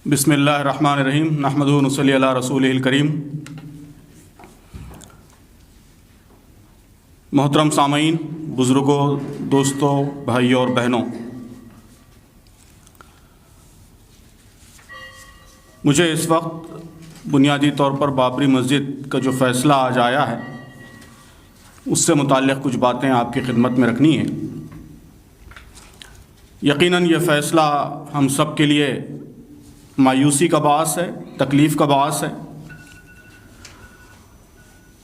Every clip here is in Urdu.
بسم اللہ الرحمن الرحیم نحمدہ و نصلی علی رسولہ الکریم۔ محترم سامعین، بزرگوں، دوستوں، بھائیوں اور بہنوں، مجھے اس وقت بنیادی طور پر بابری مسجد کا جو فیصلہ آج آیا ہے اس سے متعلق کچھ باتیں آپ کی خدمت میں رکھنی ہیں۔ یقیناً یہ فیصلہ ہم سب کے لیے مایوسی کا باعث ہے، تکلیف کا باعث ہے۔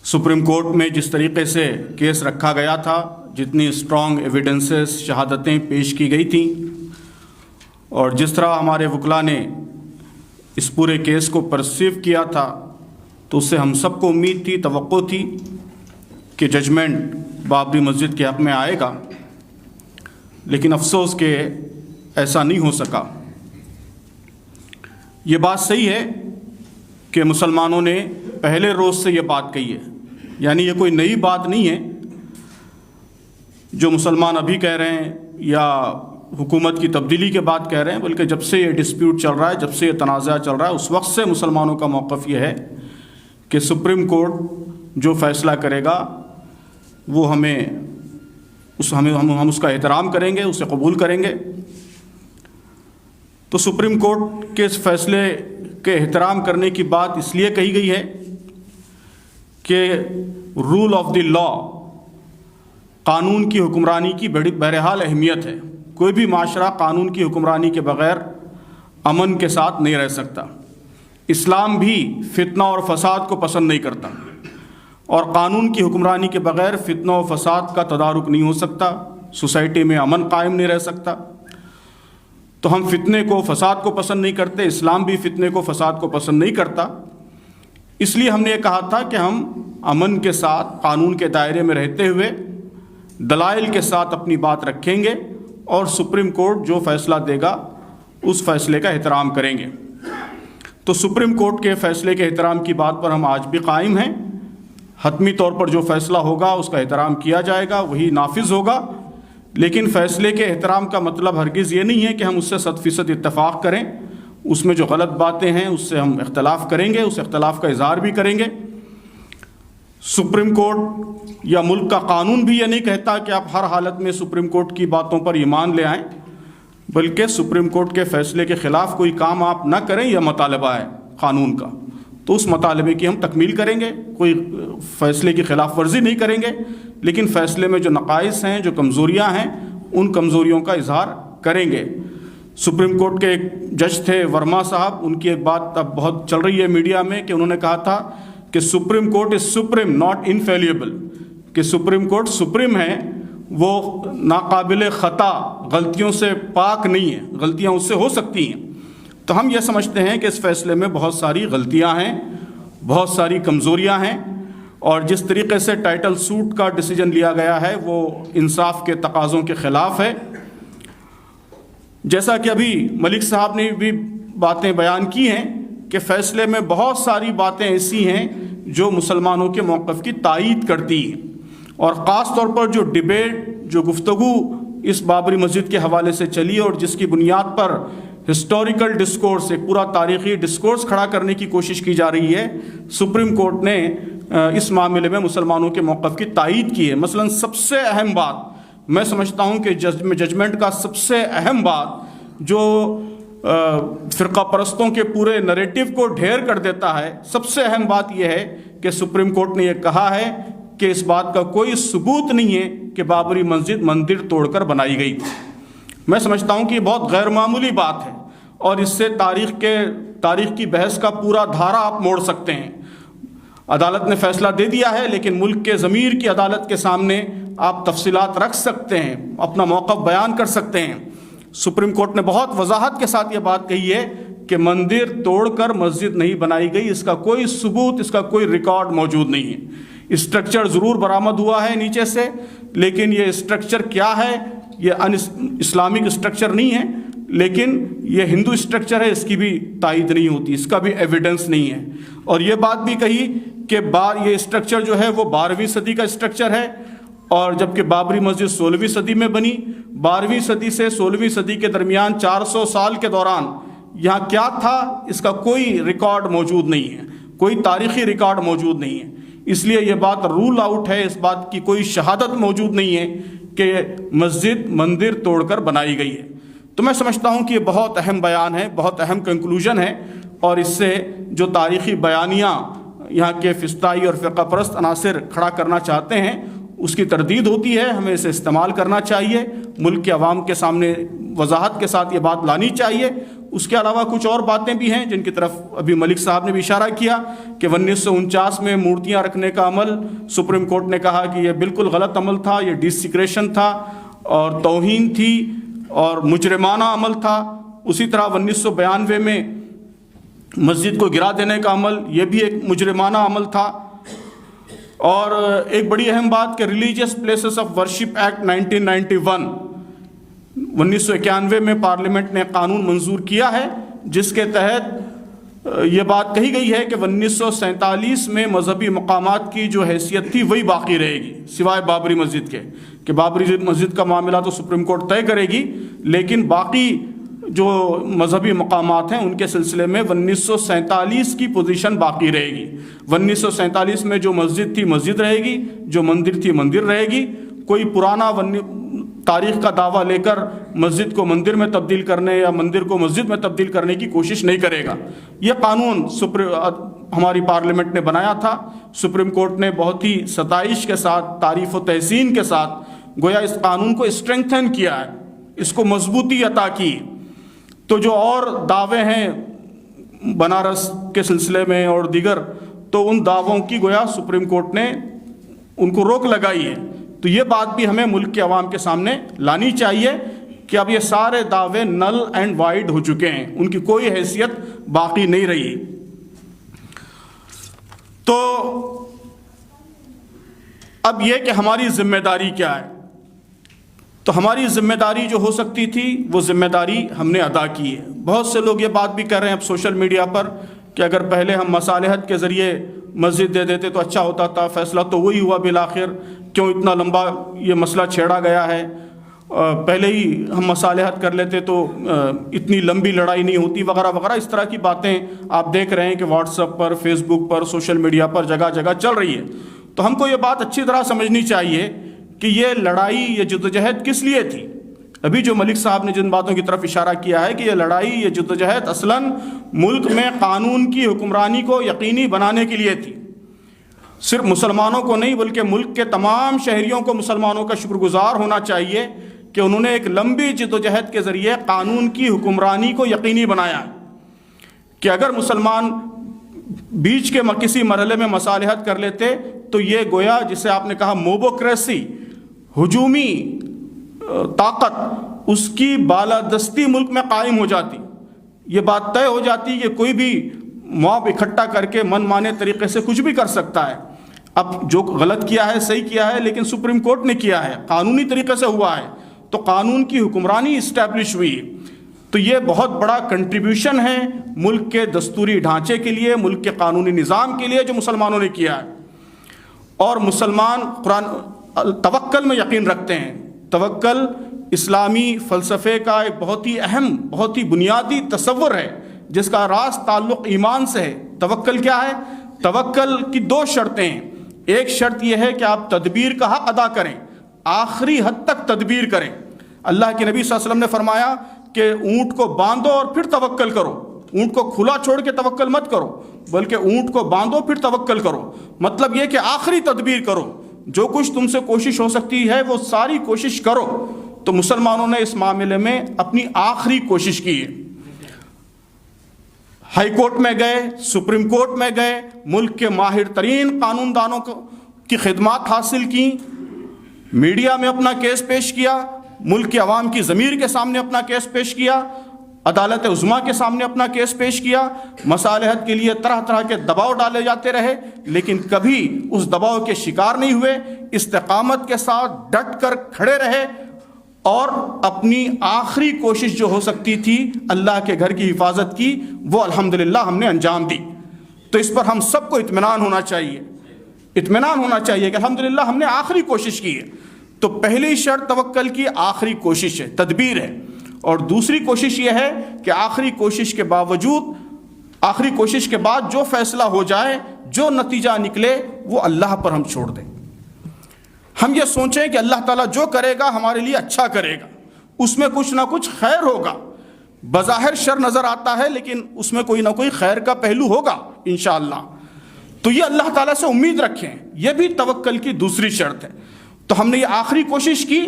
سپریم کورٹ میں جس طریقے سے کیس رکھا گیا تھا، جتنی اسٹرانگ ایویڈنسز، شہادتیں پیش کی گئی تھیں، اور جس طرح ہمارے وکلاء نے اس پورے کیس کو پرسیو کیا تھا، تو اس سے ہم سب کو امید تھی، توقع تھی کہ ججمنٹ بابری مسجد کے حق میں آئے گا، لیکن افسوس کہ ایسا نہیں ہو سکا۔ یہ بات صحیح ہے کہ مسلمانوں نے پہلے روز سے یہ بات کہی ہے، یعنی یہ کوئی نئی بات نہیں ہے جو مسلمان ابھی کہہ رہے ہیں یا حکومت کی تبدیلی کے بعد کہہ رہے ہیں، بلکہ جب سے یہ ڈسپیوٹ چل رہا ہے، جب سے یہ تنازع چل رہا ہے، اس وقت سے مسلمانوں کا موقف یہ ہے کہ سپریم کورٹ جو فیصلہ کرے گا وہ ہم اس کا احترام کریں گے، اسے قبول کریں گے۔ تو سپریم کورٹ کے اس فیصلے کے احترام کرنے کی بات اس لیے کہی گئی ہے کہ رول آف دی لا، قانون کی حکمرانی کی بہرحال اہمیت ہے۔ کوئی بھی معاشرہ قانون کی حکمرانی کے بغیر امن کے ساتھ نہیں رہ سکتا۔ اسلام بھی فتنہ اور فساد کو پسند نہیں کرتا، اور قانون کی حکمرانی کے بغیر فتنہ و فساد کا تدارک نہیں ہو سکتا، سوسائٹی میں امن قائم نہیں رہ سکتا۔ تو ہم فتنے کو، فساد کو پسند نہیں کرتے، اسلام بھی فتنے کو، فساد کو پسند نہیں کرتا۔ اس لیے ہم نے یہ کہا تھا کہ ہم امن کے ساتھ، قانون کے دائرے میں رہتے ہوئے دلائل کے ساتھ اپنی بات رکھیں گے، اور سپریم کورٹ جو فیصلہ دے گا اس فیصلے کا احترام کریں گے۔ تو سپریم کورٹ کے فیصلے کے احترام کی بات پر ہم آج بھی قائم ہیں۔ حتمی طور پر جو فیصلہ ہوگا اس کا احترام کیا جائے گا، وہی نافذ ہوگا، لیکن فیصلے کے احترام کا مطلب ہرگز یہ نہیں ہے کہ ہم اس سے 100% اتفاق کریں۔ اس میں جو غلط باتیں ہیں اس سے ہم اختلاف کریں گے، اس اختلاف کا اظہار بھی کریں گے۔ سپریم کورٹ یا ملک کا قانون بھی یہ نہیں کہتا کہ آپ ہر حالت میں سپریم کورٹ کی باتوں پر ایمان لے آئیں، بلکہ سپریم کورٹ کے فیصلے کے خلاف کوئی کام آپ نہ کریں، یہ مطالبہ ہے قانون کا، تو اس مطالبے کی ہم تکمیل کریں گے، کوئی فیصلے کی خلاف ورزی نہیں کریں گے، لیکن فیصلے میں جو نقائص ہیں، جو کمزوریاں ہیں، ان کمزوریوں کا اظہار کریں گے۔ سپریم کورٹ کے ایک جج تھے ورما صاحب، ان کی ایک بات اب بہت چل رہی ہے میڈیا میں کہ انہوں نے کہا تھا کہ supreme court is supreme not infallible, کہ سپریم کورٹ سپریم ہے، وہ ناقابل خطا، غلطیوں سے پاک نہیں ہے، غلطیاں اس سے ہو سکتی ہیں۔ تو ہم یہ سمجھتے ہیں کہ اس فیصلے میں بہت ساری غلطیاں ہیں، بہت ساری کمزوریاں ہیں، اور جس طریقے سے ٹائٹل سوٹ کا ڈیسیجن لیا گیا ہے وہ انصاف کے تقاضوں کے خلاف ہے۔ جیسا کہ ابھی ملک صاحب نے بھی باتیں بیان کی ہیں کہ فیصلے میں بہت ساری باتیں ایسی ہیں جو مسلمانوں کے موقف کی تائید کرتی ہیں، اور خاص طور پر جو ڈیبیٹ، جو گفتگو اس بابری مسجد کے حوالے سے چلی اور جس کی بنیاد پر ہسٹوریکل ڈسکورس، ایک پورا تاریخی ڈسکورس کھڑا کرنے کی کوشش کی جا رہی ہے، سپریم کورٹ نے اس معاملے میں مسلمانوں کے موقف کی تائید کی ہے۔ مثلا سب سے اہم بات میں سمجھتا ہوں کہ ججمنٹ کا سب سے اہم بات جو فرقہ پرستوں کے پورے نریٹو کو ڈھیر کر دیتا ہے، سب سے اہم بات یہ ہے کہ سپریم کورٹ نے یہ کہا ہے کہ اس بات کا کوئی ثبوت نہیں ہے کہ بابری مسجد مندر توڑ کر بنائی گئی۔ میں سمجھتا ہوں کہ یہ بہت غیر معمولی بات ہے، اور اس سے تاریخ کی بحث کا پورا دھارا آپ موڑ سکتے ہیں۔ عدالت نے فیصلہ دے دیا ہے، لیکن ملک کے ضمیر کی عدالت کے سامنے آپ تفصیلات رکھ سکتے ہیں، اپنا موقف بیان کر سکتے ہیں۔ سپریم کورٹ نے بہت وضاحت کے ساتھ یہ بات کہی ہے کہ مندر توڑ کر مسجد نہیں بنائی گئی، اس کا کوئی ثبوت، اس کا کوئی ریکارڈ موجود نہیں ہے۔ اسٹرکچر ضرور برآمد ہوا ہے نیچے سے، لیکن یہ اسٹرکچر کیا ہے؟ یہ اسلامک اسٹرکچر نہیں ہے، لیکن یہ ہندو اسٹرکچر ہے، اس کی بھی تائید نہیں ہوتی، اس کا بھی ایویڈنس نہیں ہے۔ اور یہ بات بھی کہی کہ یہ اسٹرکچر جو ہے وہ 12ویں صدی کا اسٹرکچر ہے، اور جبکہ بابری مسجد 16ویں صدی میں بنی۔ 12ویں صدی سے 16ویں صدی کے درمیان 400 سال کے دوران یہاں کیا تھا اس کا کوئی ریکارڈ موجود نہیں ہے، کوئی تاریخی ریکارڈ موجود نہیں ہے، اس لیے یہ بات رول آؤٹ ہے، اس بات کی کوئی شہادت موجود نہیں ہے کہ مسجد مندر توڑ کر بنائی گئی ہے۔ تو میں سمجھتا ہوں کہ یہ بہت اہم بیان ہے، بہت اہم کنکلوژن ہے، اور اس سے جو تاریخی بیانیاں یہاں کے فسطائی اور فرقہ پرست عناصر کھڑا کرنا چاہتے ہیں اس کی تردید ہوتی ہے۔ ہمیں اسے استعمال کرنا چاہیے، ملک کے عوام کے سامنے وضاحت کے ساتھ یہ بات لانی چاہیے۔ اس کے علاوہ کچھ اور باتیں بھی ہیں جن کی طرف ابھی ملک صاحب نے بھی اشارہ کیا کہ 1949 میں مورتیاں رکھنے کا عمل سپریم کورٹ نے کہا کہ یہ بالکل غلط عمل تھا، یہ ڈیسیکریشن تھا اور توہین تھی اور مجرمانہ عمل تھا۔ اسی طرح 1992 میں مسجد کو گرا دینے کا عمل، یہ بھی ایک مجرمانہ عمل تھا۔ اور ایک بڑی اہم بات کہ religious places of worship act 1991 1991 میں پارلیمنٹ نے قانون منظور کیا ہے جس کے تحت یہ بات کہی گئی ہے کہ 1947 میں مذہبی مقامات کی جو حیثیت تھی وہی باقی رہے گی سوائے بابری مسجد کے، کہ بابری مسجد کا معاملہ تو سپریم کورٹ طے کرے گی، لیکن باقی جو مذہبی مقامات ہیں ان کے سلسلے میں 1947 کی پوزیشن باقی رہے گی۔ 1947 میں جو مسجد تھی مسجد رہے گی، جو مندر تھی مندر رہے گی۔ کوئی پرانا تاریخ کا دعویٰ لے کر مسجد کو مندر میں تبدیل کرنے یا مندر کو مسجد میں تبدیل کرنے کی کوشش نہیں کرے گا۔ یہ قانون ہماری پارلیمنٹ نے بنایا تھا، سپریم کورٹ نے بہت ہی ستائش کے ساتھ، تعریف و تحسین کے ساتھ گویا اس قانون کو اسٹرینگتھن کیا ہے، اس کو مضبوطی عطا کی۔ تو جو اور دعوے ہیں بنارس کے سلسلے میں اور دیگر، تو ان دعووں کی گویا سپریم کورٹ نے ان کو روک لگائی ہے۔ تو یہ بات بھی ہمیں ملک کے عوام کے سامنے لانی چاہیے کہ اب یہ سارے دعوے نل اینڈ وائڈ ہو چکے ہیں، ان کی کوئی حیثیت باقی نہیں رہی۔ تو اب یہ کہ ہماری ذمہ داری کیا ہے؟ تو ہماری ذمہ داری جو ہو سکتی تھی وہ ذمہ داری ہم نے ادا کی ہے۔ بہت سے لوگ یہ بات بھی کر رہے ہیں اب سوشل میڈیا پر کہ اگر پہلے ہم مصالحت کے ذریعے مسجد دے دیتے تو اچھا ہوتا تھا، فیصلہ تو وہی ہوا بالآخر، کیوں اتنا لمبا یہ مسئلہ چھیڑا گیا ہے، پہلے ہی ہم مصالحت کر لیتے تو اتنی لمبی لڑائی نہیں ہوتی، وغیرہ وغیرہ۔ اس طرح کی باتیں آپ دیکھ رہے ہیں کہ واٹس ایپ پر، فیس بک پر، سوشل میڈیا پر جگہ جگہ چل رہی ہے۔ تو ہم کو یہ بات اچھی طرح سمجھنی چاہیے کہ یہ لڑائی، یہ جدوجہد کس لیے تھی۔ ابھی جو ملک صاحب نے جن باتوں کی طرف اشارہ کیا ہے کہ یہ لڑائی، یہ جدوجہد اصلاً ملک میں قانون کی حکمرانی کو یقینی بنانے کے لیے تھی۔ صرف مسلمانوں کو نہیں بلکہ ملک کے تمام شہریوں کو مسلمانوں کا شکر گزار ہونا چاہیے کہ انہوں نے ایک لمبی جدوجہد کے ذریعے قانون کی حکمرانی کو یقینی بنایا کہ اگر مسلمان بیچ کے کسی مرحلے میں مصالحت کر لیتے تو یہ گویا جسے آپ نے کہا موبوکریسی، ہجومی طاقت، اس کی بالادستی ملک میں قائم ہو جاتی۔ یہ بات طے ہو جاتی کہ کوئی بھی موب اکٹھا کر کے من مانے طریقے سے کچھ بھی کر سکتا ہے۔ اب جو غلط کیا ہے، صحیح کیا ہے، لیکن سپریم کورٹ نے کیا ہے، قانونی طریقے سے ہوا ہے، تو قانون کی حکمرانی اسٹیبلش ہوئی۔ تو یہ بہت بڑا کنٹریبیوشن ہے ملک کے دستوری ڈھانچے کے لیے، ملک کے قانونی نظام کے لیے جو مسلمانوں نے کیا ہے۔ اور مسلمان قرآن توکل میں یقین رکھتے ہیں۔ توکل اسلامی فلسفے کا ایک بہت ہی اہم، بہت ہی بنیادی تصور ہے جس کا راز تعلق ایمان سے ہے۔ توکل کیا ہے؟ توکل کی دو شرطیں ہیں۔ ایک شرط یہ ہے کہ آپ تدبیر کا حق ادا کریں، آخری حد تک تدبیر کریں۔ اللہ کے نبی صلی اللہ علیہ وسلم نے فرمایا کہ اونٹ کو باندھو اور پھر توکل کرو، اونٹ کو کھلا چھوڑ کے توکل مت کرو، بلکہ اونٹ کو باندھو پھر توکل کرو۔ مطلب یہ کہ آخری تدبیر کرو، جو کچھ تم سے کوشش ہو سکتی ہے وہ ساری کوشش کرو۔ تو مسلمانوں نے اس معاملے میں اپنی آخری کوشش کی ہے۔ ہائی کورٹ میں گئے، سپریم کورٹ میں گئے، ملک کے ماہر ترین قانون دانوں کی خدمات حاصل کی، میڈیا میں اپنا کیس پیش کیا، ملک کے عوام کی ضمیر کے سامنے اپنا کیس پیش کیا، عدالت عظمیٰ کے سامنے اپنا کیس پیش کیا۔ مصالحت کے لیے طرح طرح کے دباؤ ڈالے جاتے رہے، لیکن کبھی اس دباؤ کے شکار نہیں ہوئے، استقامت کے ساتھ ڈٹ کر کھڑے رہے اور اپنی آخری کوشش جو ہو سکتی تھی اللہ کے گھر کی حفاظت کی، وہ الحمدللہ ہم نے انجام دی۔ تو اس پر ہم سب کو اطمینان ہونا چاہیے، اطمینان ہونا چاہیے کہ الحمدللہ ہم نے آخری کوشش کی ہے۔ تو پہلی شرط توکل کی آخری کوشش ہے، تدبیر ہے۔ اور دوسری کوشش یہ ہے کہ آخری کوشش کے بعد جو فیصلہ ہو جائے، جو نتیجہ نکلے، وہ اللہ پر ہم چھوڑ دیں۔ ہم یہ سوچیں کہ اللہ تعالیٰ جو کرے گا ہمارے لیے اچھا کرے گا، اس میں کچھ نہ کچھ خیر ہوگا۔ بظاہر شر نظر آتا ہے لیکن اس میں کوئی نہ کوئی خیر کا پہلو ہوگا انشاءاللہ۔ تو یہ اللہ تعالیٰ سے امید رکھیں، یہ بھی توکل کی دوسری شرط ہے۔ تو ہم نے یہ آخری کوشش کی،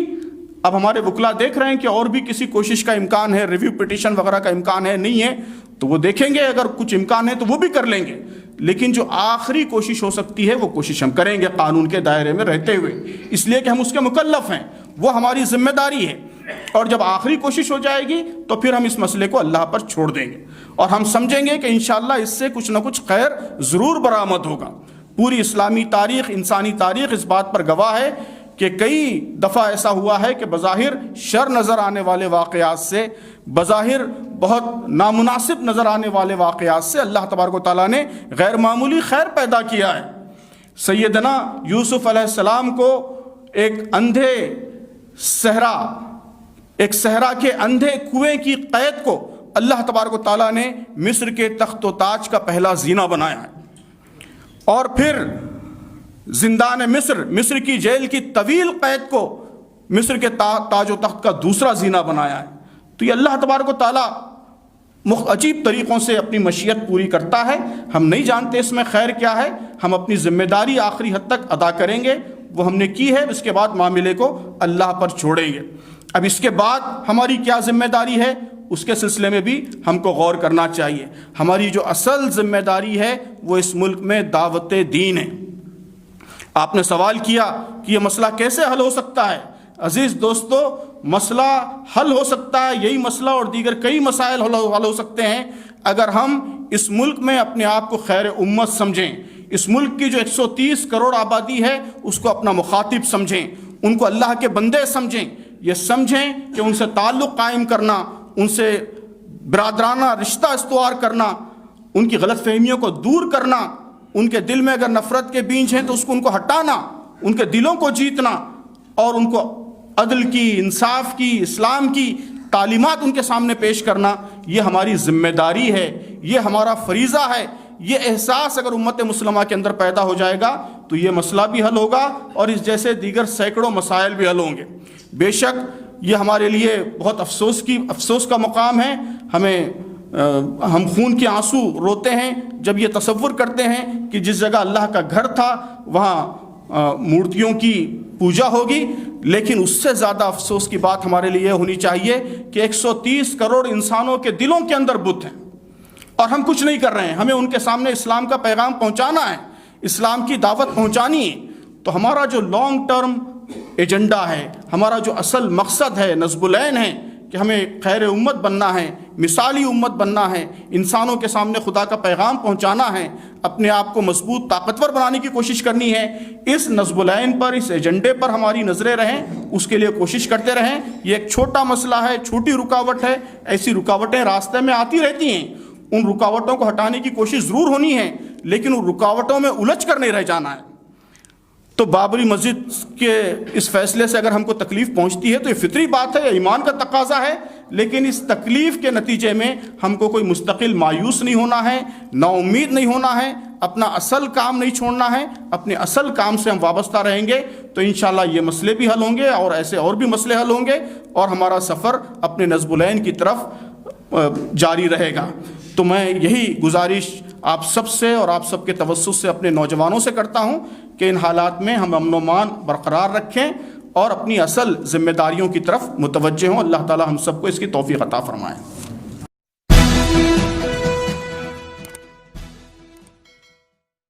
اب ہمارے وکلا دیکھ رہے ہیں کہ اور بھی کسی کوشش کا امکان ہے، ریویو پٹیشن وغیرہ کا امکان ہے، نہیں ہے تو وہ دیکھیں گے، اگر کچھ امکان ہے تو وہ بھی کر لیں گے، لیکن جو آخری کوشش ہو سکتی ہے وہ کوشش ہم کریں گے قانون کے دائرے میں رہتے ہوئے، اس لیے کہ ہم اس کے مکلف ہیں، وہ ہماری ذمہ داری ہے۔ اور جب آخری کوشش ہو جائے گی تو پھر ہم اس مسئلے کو اللہ پر چھوڑ دیں گے اور ہم سمجھیں گے کہ انشاءاللہ اس سے کچھ نہ کچھ خیر ضرور برآمد ہوگا۔ پوری اسلامی تاریخ، انسانی تاریخ اس بات پر گواہ ہے کہ کئی دفعہ ایسا ہوا ہے کہ بظاہر شر نظر آنے والے واقعات سے، بظاہر بہت نامناسب نظر آنے والے واقعات سے اللہ تبارک و تعالیٰ نے غیر معمولی خیر پیدا کیا ہے۔ سیدنا یوسف علیہ السلام کو ایک صحرا کے اندھے کنویں کی قید کو اللہ تبارک و تعالیٰ نے مصر کے تخت و تاج کا پہلا زینہ بنایا ہے، اور پھر زندان مصر کی جیل کی طویل قید کو مصر کے تاج و تخت کا دوسرا زینہ بنایا ہے۔ تو یہ اللہ تبارک و تعالیٰ عجیب طریقوں سے اپنی مشیت پوری کرتا ہے، ہم نہیں جانتے اس میں خیر کیا ہے، ہم اپنی ذمہ داری آخری حد تک ادا کریں گے، وہ ہم نے کی ہے، اس کے بعد معاملے کو اللہ پر چھوڑیں گے۔ اب اس کے بعد ہماری کیا ذمہ داری ہے، اس کے سلسلے میں بھی ہم کو غور کرنا چاہیے۔ ہماری جو اصل ذمہ داری ہے وہ اس ملک میں دعوت دین ہے۔ آپ نے سوال کیا کہ یہ مسئلہ کیسے حل ہو سکتا ہے؟ عزیز دوستو، مسئلہ حل ہو سکتا ہے، یہی مسئلہ اور دیگر کئی مسائل حل ہو سکتے ہیں اگر ہم اس ملک میں اپنے آپ کو خیر امت سمجھیں، اس ملک کی جو 130 کروڑ آبادی ہے اس کو اپنا مخاطب سمجھیں، ان کو اللہ کے بندے سمجھیں، یہ سمجھیں کہ ان سے تعلق قائم کرنا، ان سے برادرانہ رشتہ استوار کرنا، ان کی غلط فہمیوں کو دور کرنا، ان کے دل میں اگر نفرت کے بیج ہیں تو ان کو ہٹانا، ان کے دلوں کو جیتنا اور ان کو عدل کی، انصاف کی، اسلام کی تعلیمات ان کے سامنے پیش کرنا، یہ ہماری ذمہ داری ہے، یہ ہمارا فریضہ ہے۔ یہ احساس اگر امت مسلمہ کے اندر پیدا ہو جائے گا تو یہ مسئلہ بھی حل ہوگا اور اس جیسے دیگر سینکڑوں مسائل بھی حل ہوں گے۔ بے شک یہ ہمارے لیے بہت افسوس کا مقام ہے، ہم خون کے آنسو روتے ہیں جب یہ تصور کرتے ہیں کہ جس جگہ اللہ کا گھر تھا وہاں مورتیوں کی پوجا ہوگی، لیکن اس سے زیادہ افسوس کی بات ہمارے لیے ہونی چاہیے کہ 130 کروڑ انسانوں کے دلوں کے اندر بت ہیں اور ہم کچھ نہیں کر رہے ہیں۔ ہمیں ان کے سامنے اسلام کا پیغام پہنچانا ہے، اسلام کی دعوت پہنچانی ہے۔ تو ہمارا جو لانگ ٹرم ایجنڈا ہے، ہمارا جو اصل مقصد ہے، نصب العین ہے کہ ہمیں خیر امت بننا ہے، مثالی امت بننا ہے، انسانوں کے سامنے خدا کا پیغام پہنچانا ہے، اپنے آپ کو مضبوط طاقتور بنانے کی کوشش کرنی ہے۔ اس نصب العین پر، اس ایجنڈے پر ہماری نظریں رہیں، اس کے لیے کوشش کرتے رہیں۔ یہ ایک چھوٹا مسئلہ ہے، چھوٹی رکاوٹ ہے، ایسی رکاوٹیں راستے میں آتی رہتی ہیں، ان رکاوٹوں کو ہٹانے کی کوشش ضرور ہونی ہے، لیکن ان رکاوٹوں میں الجھ کر نہیں رہ جانا ہے۔ تو بابری مسجد کے اس فیصلے سے اگر ہم کو تکلیف پہنچتی ہے تو یہ فطری بات ہے، یہ ایمان کا تقاضا ہے، لیکن اس تکلیف کے نتیجے میں ہم کو کوئی مستقل مایوس نہیں ہونا ہے، نا امید نہیں ہونا ہے، اپنا اصل کام نہیں چھوڑنا ہے، اپنے اصل کام سے ہم وابستہ رہیں گے تو انشاءاللہ یہ مسئلے بھی حل ہوں گے اور ایسے اور بھی مسئلے حل ہوں گے اور ہمارا سفر اپنے نصب العین کی طرف جاری رہے گا۔ تو میں یہی گزارش آپ سب سے اور آپ سب کے توسط سے اپنے نوجوانوں سے کرتا ہوں کہ ان حالات میں ہم امن و امان برقرار رکھیں اور اپنی اصل ذمہ داریوں کی طرف متوجہ ہوں۔ اللہ تعالی ہم سب کو اس کی توفیق عطا فرمائے۔